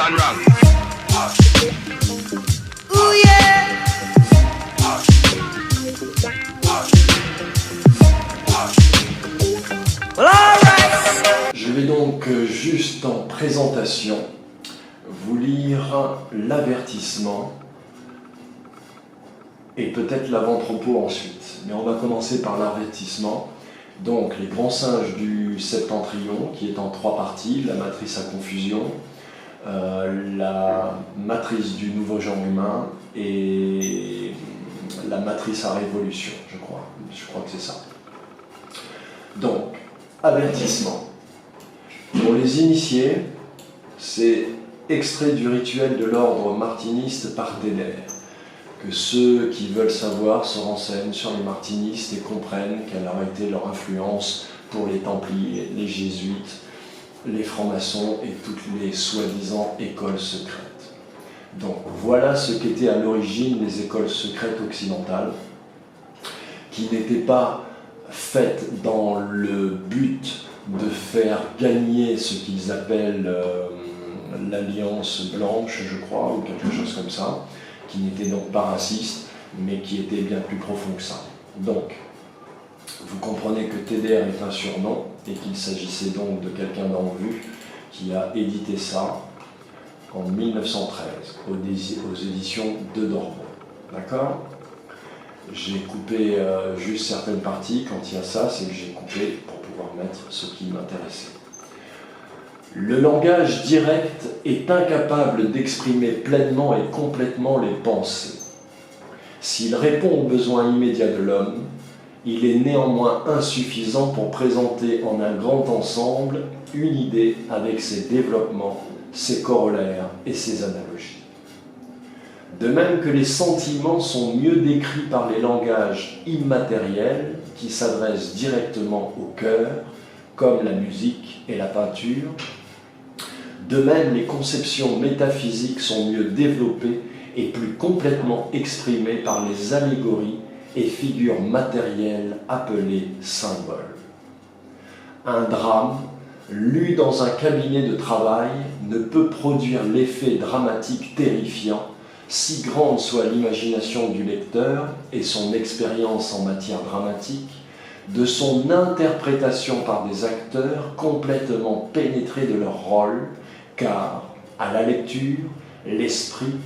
gone wrong. Ooh yeah. Well, all right. Je vais donc juste en présentation vous lire l'avertissement et peut-être l'avant-propos ensuite. Mais on va commencer par l'avertissement. Donc les grands singes du septentrion, qui est en 3 parties, la matrice à confusion, la matrice du nouveau genre humain et la matrice à révolution, je crois. Je crois que c'est ça. Donc, avertissement. Pour les initiés, c'est extrait du rituel de l'ordre martiniste par Teder. Que ceux qui veulent savoir se renseignent sur les martinistes et comprennent quelle a été leur influence pour les Templiers, les Jésuites, les francs-maçons et toutes les soi-disant écoles secrètes. Donc voilà ce qu'étaient à l'origine les écoles secrètes occidentales, qui n'étaient pas faites dans le but de faire gagner ce qu'ils appellent l'Alliance Blanche, je crois, ou quelque chose comme ça, qui n'était donc pas raciste, mais qui était bien plus profond que ça. Donc, vous comprenez que Teder est un surnom, et qu'il s'agissait donc de quelqu'un d'en vue qui a édité ça en 1913, aux éditions de Dormont. D'accord ? J'ai coupé juste certaines parties. Quand il y a ça, c'est que j'ai coupé pour pouvoir mettre ce qui m'intéressait. Le langage direct est incapable d'exprimer pleinement et complètement les pensées. S'il répond aux besoins immédiats de l'homme, il est néanmoins insuffisant pour présenter en un grand ensemble une idée avec ses développements, ses corollaires et ses analogies. De même que les sentiments sont mieux décrits par les langages immatériels qui s'adressent directement au cœur, comme la musique et la peinture, de même les conceptions métaphysiques sont mieux développées et plus complètement exprimées par les allégories et figures matérielles appelées symboles. Un drame, lu dans un cabinet de travail, ne peut produire l'effet dramatique terrifiant, si grande soit l'imagination du lecteur et son expérience en matière dramatique, de son interprétation par des acteurs complètement pénétrés de leur rôle, car, à la lecture, l'esprit,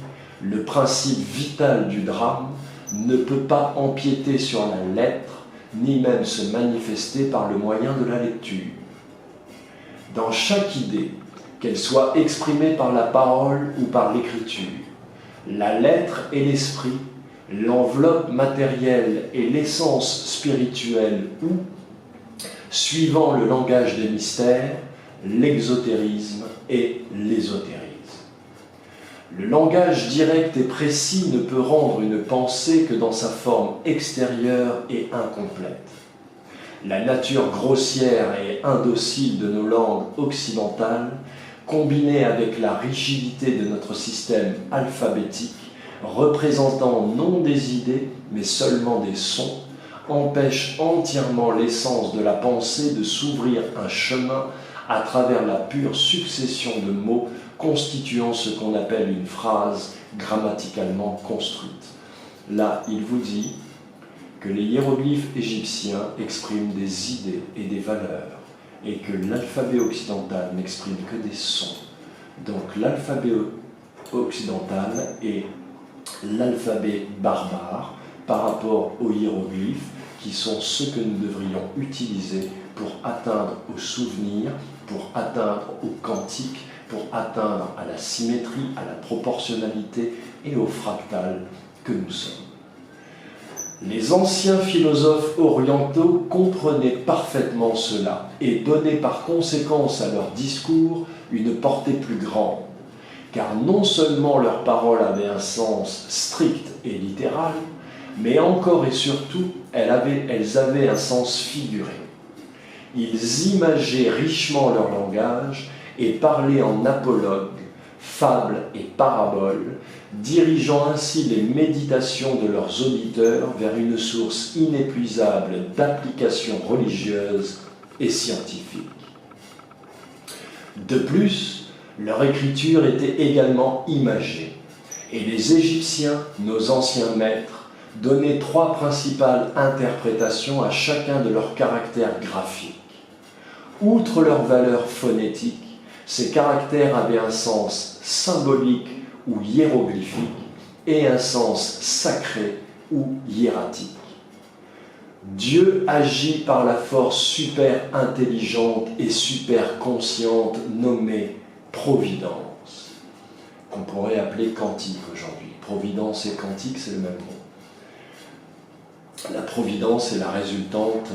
le principe vital du drame, ne peut pas empiéter sur la lettre, ni même se manifester par le moyen de la lecture. Dans chaque idée, qu'elle soit exprimée par la parole ou par l'écriture, la lettre et l'esprit, l'enveloppe matérielle et l'essence spirituelle ou, suivant le langage des mystères, l'exotérisme et l'ésotérisme. Le langage direct et précis ne peut rendre une pensée que dans sa forme extérieure et incomplète. La nature grossière et indocile de nos langues occidentales, combinée avec la rigidité de notre système alphabétique, représentant non des idées, mais seulement des sons, empêche entièrement l'essence de la pensée de s'ouvrir un chemin à travers la pure succession de mots constituant ce qu'on appelle une phrase grammaticalement construite. Là, il vous dit que les hiéroglyphes égyptiens expriment des idées et des valeurs, et que l'alphabet occidental n'exprime que des sons. Donc l'alphabet occidental est l'alphabet barbare par rapport aux hiéroglyphes, qui sont ceux que nous devrions utiliser pour atteindre au souvenir, pour atteindre au quantique, pour atteindre à la symétrie, à la proportionnalité et au fractal que nous sommes. Les anciens philosophes orientaux comprenaient parfaitement cela et donnaient par conséquence à leur discours une portée plus grande, car non seulement leurs paroles avaient un sens strict et littéral, mais encore et surtout, elles avaient un sens figuré. Ils imageaient richement leur langage et parlaient en apologues, fables et paraboles, dirigeant ainsi les méditations de leurs auditeurs vers une source inépuisable d'applications religieuses et scientifiques. De plus, Leur écriture était également imagée, et les Égyptiens, nos anciens maîtres, donnaient 3 principales interprétations à chacun de leurs caractères graphiques. Outre leur valeur phonétique, ces caractères avaient un sens symbolique ou hiéroglyphique et un sens sacré ou hiératique. Dieu agit par la force super intelligente et super consciente nommée providence, qu'on pourrait appeler quantique aujourd'hui. Providence et quantique, c'est le même mot. La providence est la résultante,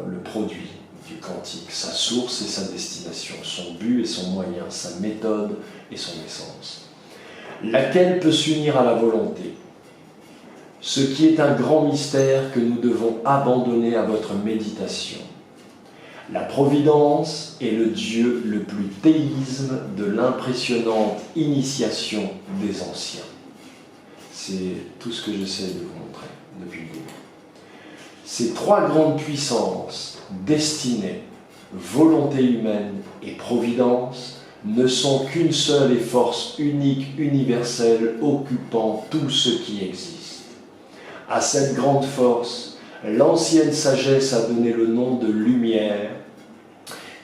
le produit du quantique, sa source et sa destination, son but et son moyen, sa méthode et son essence, laquelle peut s'unir à la volonté. Ce qui est un grand mystère que nous devons abandonner à votre méditation. La providence est le Dieu le plus théisme de l'impressionnante initiation des anciens. C'est tout ce que j'essaie de vous montrer depuis le début. Ces 3 grandes puissances, destinée, volonté humaine et providence, ne sont qu'une seule et force unique, universelle, occupant tout ce qui existe. À cette grande force, l'ancienne sagesse a donné le nom de lumière,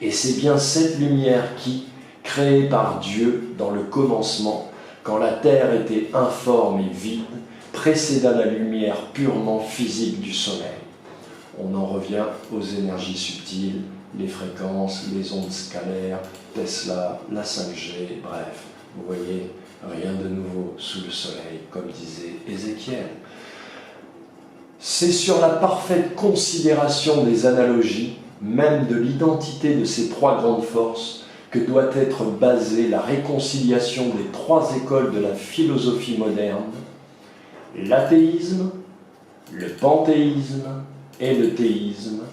et c'est bien cette lumière qui, créée par Dieu dans le commencement, quand la terre était informe et vide, précéda la lumière purement physique du soleil. On en revient aux énergies subtiles, les fréquences, les ondes scalaires, Tesla, la 5G, bref, vous voyez, rien de nouveau sous le soleil, comme disait Ézéchiel. C'est sur la parfaite considération des analogies, même de l'identité de ces 3 grandes forces, que doit être basée la réconciliation des 3 écoles de la philosophie moderne, l'athéisme, le panthéisme et le théisme,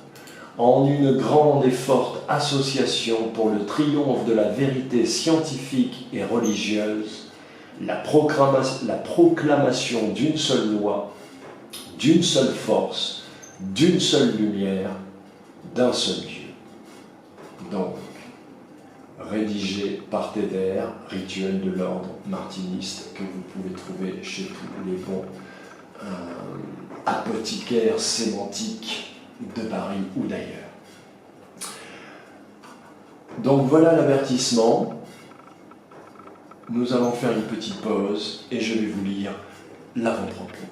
en une grande et forte association pour le triomphe de la vérité scientifique et religieuse, la proclamation d'une seule loi, d'une seule force, d'une seule lumière, d'un seul Dieu. Donc, rédigé par Teder, rituel de l'ordre martiniste, que vous pouvez trouver chez tous les bons apothicaires sémantiques de Paris ou d'ailleurs. Donc voilà l'avertissement. Nous allons faire une petite pause et je vais vous lire l'avant-propos.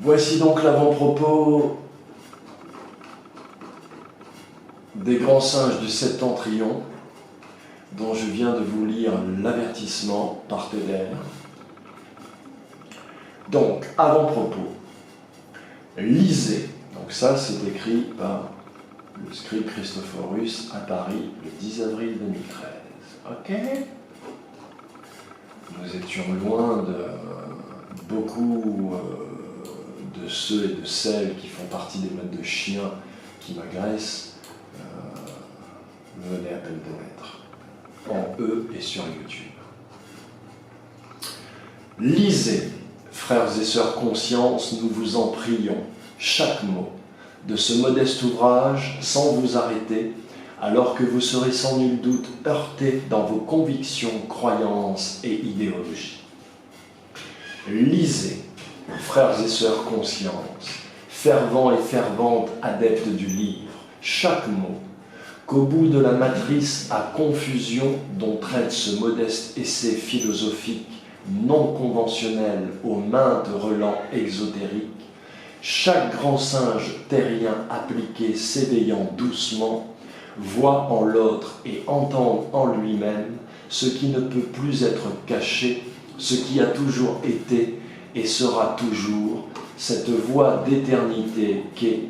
Voici donc l'avant-propos des grands singes du Septentrion, dont je viens de vous lire l'avertissement par Teder. Donc, avant-propos, lisez. Donc ça, c'est écrit par le scribe Christophorus à Paris le 10 avril 2013. Ok ? Nous étions loin de beaucoup de ceux et de celles qui font partie des modes de chiens qui m'agressent, venaient à peine de naître, en eux et sur YouTube. Lisez, frères et sœurs conscience, nous vous en prions, chaque mot de ce modeste ouvrage sans vous arrêter, alors que vous serez sans nul doute heurtés dans vos convictions, croyances et idéologies. Lisez, frères et sœurs conscience, fervents et ferventes adeptes du livre, chaque mot, qu'au bout de la matrice à confusion dont traite ce modeste essai philosophique non conventionnel aux maintes relents exotériques, chaque grand singe terrien appliqué s'éveillant doucement voit en l'autre et entend en lui-même ce qui ne peut plus être caché, ce qui a toujours été et sera toujours cette voie d'éternité qu'est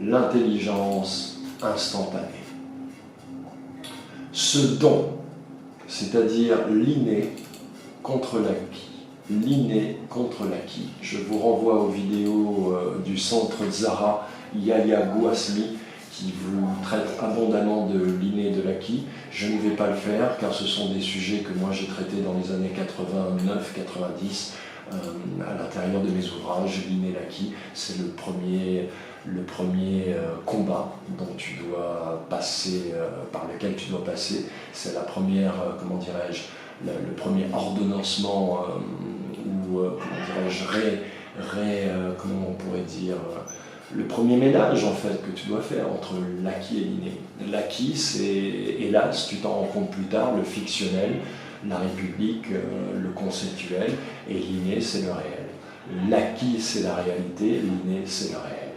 l'intelligence instantanée. Ce don, c'est-à-dire l'inné contre l'acquis, l'inné contre l'acquis. Je vous renvoie aux vidéos du centre Zara, Yaya Gouasmi, qui vous traite abondamment de l'inné et de l'acquis. Je ne vais pas le faire car ce sont des sujets que moi j'ai traités dans les années 89-90 à l'intérieur de mes ouvrages. L'inné et l'acquis, c'est le premier le premier combat dont tu dois passer, par lequel tu dois passer. C'est la première, comment dirais-je, le premier ordonnancement ou, comment dirais-je, comment on pourrait dire, le premier ménage en fait que tu dois faire entre l'acquis et l'inné. L'acquis, c'est, hélas, tu t'en rends compte plus tard, le fictionnel, la République, le conceptuel, et l'inné, c'est le réel. L'acquis, c'est la réalité, l'inné, c'est le réel.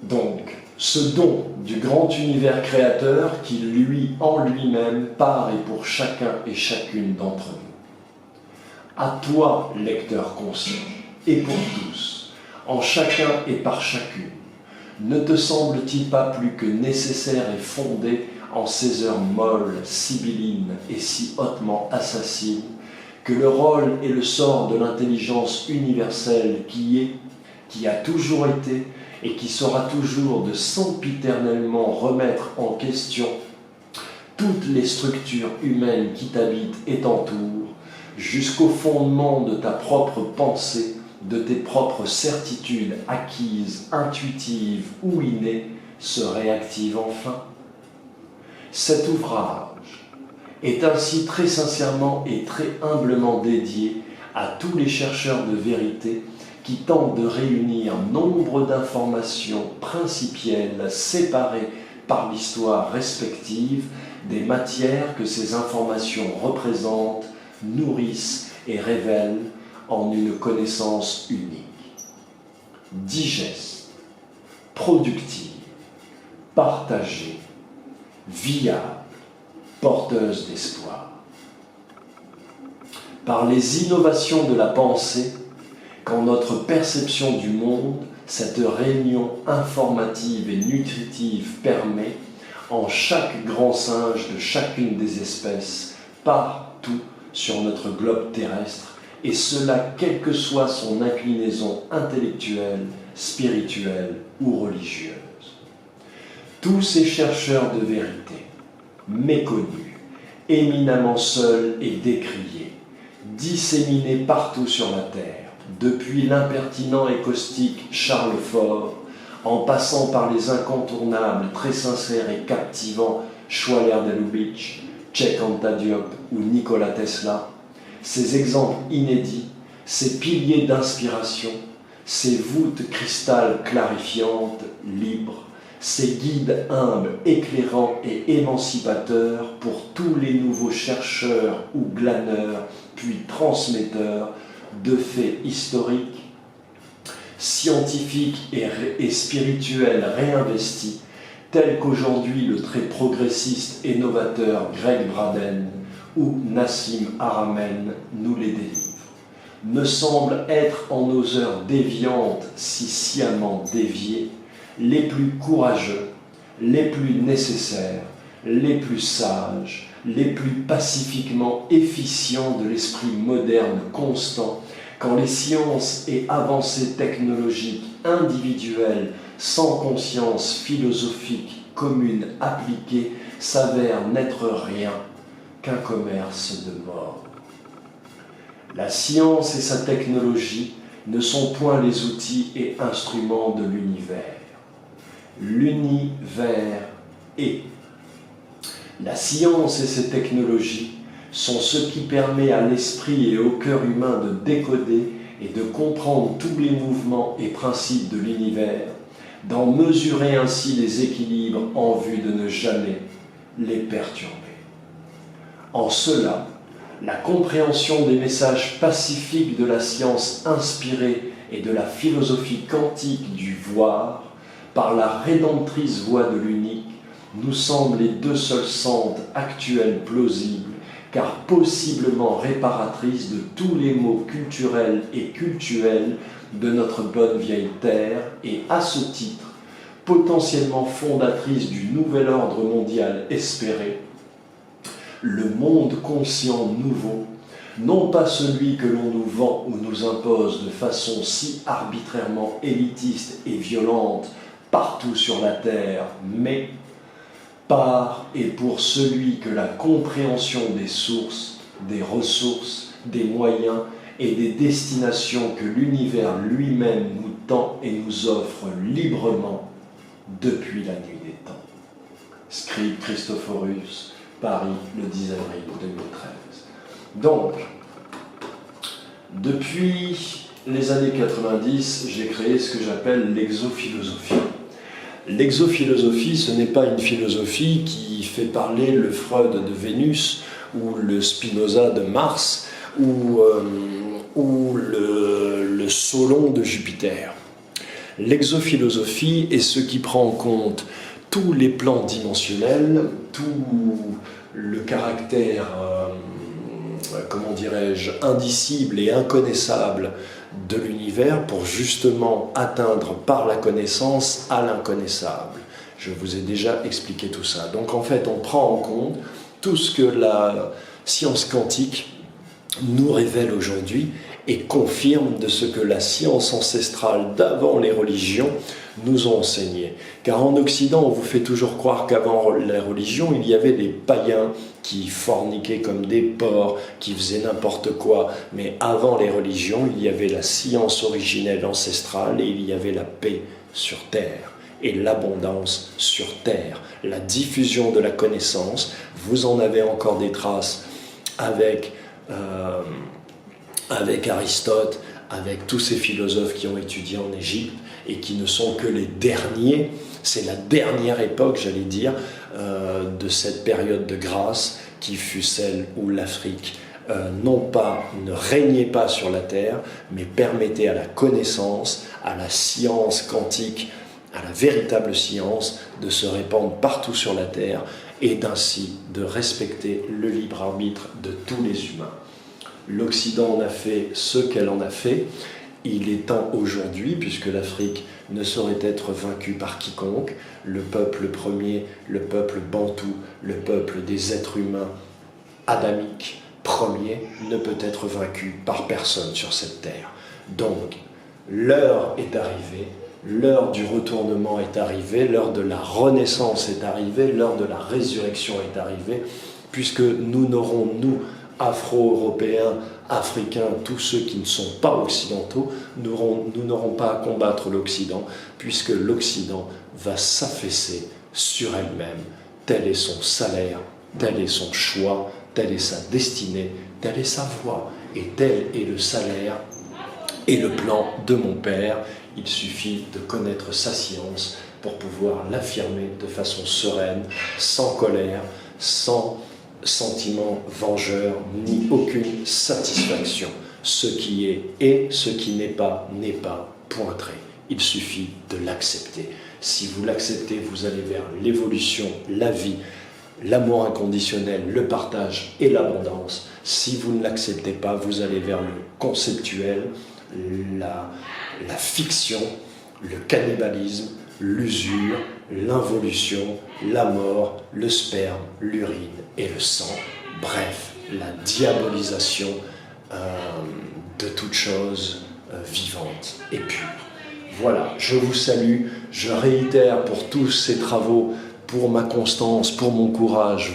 Donc, ce don du grand univers créateur qui, lui, en lui-même, par et pour chacun et chacune d'entre nous. À toi, lecteur conscient, et pour tous, en chacun et par chacune, ne te semble-t-il pas plus que nécessaire et fondé en ces heures molles, sibyllines et si hautement assassines, que le rôle et le sort de l'intelligence universelle qui est, qui a toujours été et qui saura toujours de sempiternellement remettre en question toutes les structures humaines qui t'habitent et t'entourent, jusqu'au fondement de ta propre pensée, de tes propres certitudes acquises, intuitives ou innées, se réactive enfin. Cet ouvrage est ainsi très sincèrement et très humblement dédié à tous les chercheurs de vérité qui tentent de réunir nombre d'informations principielles séparées par l'histoire respective des matières que ces informations représentent, nourrissent et révèlent en une connaissance unique, digeste, productive, partagée, viable, porteuse d'espoir. Par les innovations de la pensée, quand notre perception du monde, cette réunion informative et nutritive permet, en chaque grand singe de chacune des espèces, partout sur notre globe terrestre, et cela quelle que soit son inclinaison intellectuelle, spirituelle ou religieuse. Tous ces chercheurs de vérité, méconnus, éminemment seuls et décriés, disséminés partout sur la terre, depuis l'impertinent et caustique Charles Fort, en passant par les incontournables, très sincères et captivants Schwaller-Deloubitch, Cheikh Anta Diop ou Nikola Tesla, ces exemples inédits, ces piliers d'inspiration, ces voûtes cristal clarifiantes, libres, ces guides humbles, éclairants et émancipateurs pour tous les nouveaux chercheurs ou glaneurs, puis transmetteurs de faits historiques, scientifiques et spirituels réinvestis, tels qu'aujourd'hui le très progressiste et novateur Greg Braden ou Nassim Haramein nous les délivrent, me semblent être en nos heures déviantes si sciemment déviées, les plus courageux, les plus nécessaires, les plus sages, les plus pacifiquement efficients de l'esprit moderne constant, quand les sciences et avancées technologiques individuelles sans conscience philosophique commune appliquée s'avèrent n'être rien qu'un commerce de mort. La science et sa technologie ne sont point les outils et instruments de l'univers. L'univers est. La science et ses technologies sont ce qui permet à l'esprit et au cœur humain de décoder et de comprendre tous les mouvements et principes de l'univers, d'en mesurer ainsi les équilibres en vue de ne jamais les perturber. En cela, la compréhension des messages pacifiques de la science inspirée et de la philosophie quantique du voir, par la rédemptrice voie de l'unique, nous semblent les deux seules sentes actuelles plausibles, car possiblement réparatrices de tous les maux culturels et cultuels de notre bonne vieille terre, et à ce titre, potentiellement fondatrices du nouvel ordre mondial espéré, le monde conscient nouveau, non pas celui que l'on nous vend ou nous impose de façon si arbitrairement élitiste et violente partout sur la terre, mais par et pour celui que la compréhension des sources, des ressources, des moyens et des destinations que l'univers lui-même nous temps et nous offre librement depuis la nuit des temps. Scribe Christophorus, Paris, le 10 avril 2013. Donc, depuis les années 90, j'ai créé ce que j'appelle l'exophilosophie. L'exophilosophie, ce n'est pas une philosophie qui fait parler le Freud de Vénus ou le Spinoza de Mars ou le Solon de Jupiter. L'exophilosophie est ce qui prend en compte tous les plans dimensionnels, tout le caractère, comment dirais-je, indicible et inconnaissable de l'univers pour justement atteindre par la connaissance à l'inconnaissable. Je vous ai déjà expliqué tout ça. Donc en fait, on prend en compte tout ce que la science quantique nous révèle aujourd'hui et confirme de ce que la science ancestrale d'avant les religions nous ont enseigné. Car en Occident, on vous fait toujours croire qu'avant la religion, il y avait des païens qui forniquaient comme des porcs, qui faisaient n'importe quoi. Mais avant les religions, il y avait la science originelle ancestrale et il y avait la paix sur terre et l'abondance sur terre, la diffusion de la connaissance. Vous en avez encore des traces avec Aristote, avec tous ces philosophes qui ont étudié en Égypte et qui ne sont que les derniers, c'est la dernière époque, j'allais dire, de cette période de grâce qui fut celle où l'Afrique ne régnait pas sur la terre, mais permettait à la connaissance, à la science quantique, à la véritable science de se répandre partout sur la terre et d'ainsi de respecter le libre arbitre de tous les humains. L'Occident en a fait ce qu'elle en a fait. Il est temps aujourd'hui, puisque l'Afrique ne saurait être vaincue par quiconque, le peuple premier, le peuple bantou, le peuple des êtres humains adamiques premier ne peut être vaincu par personne sur cette terre. Donc, l'heure est arrivée, l'heure du retournement est arrivée, l'heure de la renaissance est arrivée, l'heure de la résurrection est arrivée, puisque nous n'aurons, nous, Afro-Européens, Africains, tous ceux qui ne sont pas occidentaux, nous n'aurons pas à combattre l'Occident, puisque l'Occident va s'affaisser sur elle-même. Tel est son salaire, tel est son choix, telle est sa destinée, telle est sa voie, et tel est le salaire et le plan de mon Père. Il suffit de connaître sa science pour pouvoir l'affirmer de façon sereine, sans colère, sans sentiment vengeur, ni aucune satisfaction. Ce qui est et ce qui n'est pas, pointré. Il suffit de l'accepter. Si vous l'acceptez, vous allez vers l'évolution, la vie, l'amour inconditionnel, le partage et l'abondance. Si vous ne l'acceptez pas, vous allez vers le conceptuel, la fiction, le cannibalisme, l'usure, l'involution, la mort, le sperme, l'urine et le sang. Bref, la diabolisation de toute chose vivante et pure. Voilà, je vous salue, je réitère pour tous ces travaux, pour ma constance, pour mon courage,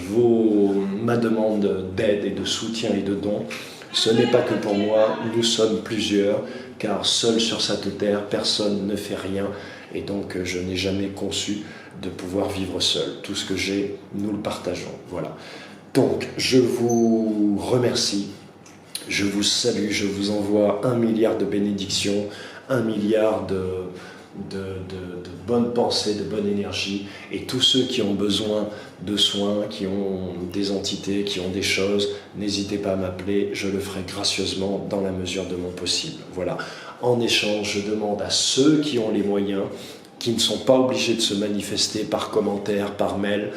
ma demande d'aide et de soutien et de dons. Ce n'est pas que pour moi, nous sommes plusieurs, car seul sur cette terre, personne ne fait rien, et donc je n'ai jamais conçu de pouvoir vivre seul. Tout ce que j'ai, nous le partageons. Voilà. Donc, je vous remercie, je vous salue, je vous envoie 1 milliard de bénédictions, 1 milliard de bonnes pensées, de bonne énergie, et tous ceux qui ont besoin de soins, qui ont des entités, qui ont des choses, n'hésitez pas à m'appeler, je le ferai gracieusement dans la mesure de mon possible. Voilà. En échange, je demande à ceux qui ont les moyens, qui ne sont pas obligés de se manifester par commentaire, par mail,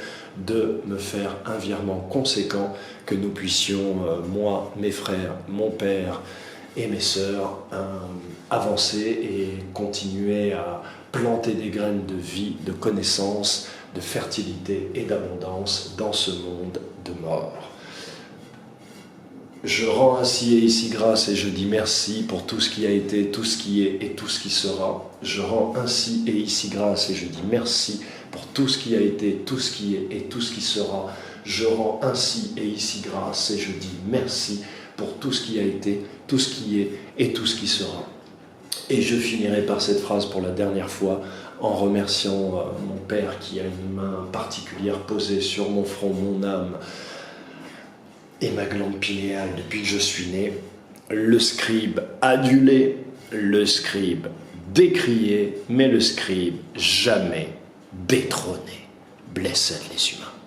de me faire un virement conséquent, que nous puissions, moi, mes frères, mon père et mes sœurs, avancer et continuer à planter des graines de vie, de connaissance, de fertilité et d'abondance dans ce monde de mort. Je rends ainsi et ici grâce et je dis merci pour tout ce qui a été, tout ce qui est et tout ce qui sera. Je rends ainsi et ici grâce et je dis merci pour tout ce qui a été, tout ce qui est et tout ce qui sera. Je rends ainsi et ici grâce et je dis merci pour tout ce qui a été, tout ce qui est et tout ce qui sera. Et je finirai par cette phrase pour la dernière fois en remerciant mon père qui a une main particulière posée sur mon front, mon âme et ma glande pinéale depuis que je suis né. Le scribe adulé, le scribe décrié, mais le scribe jamais détrôné. Blessed les humains.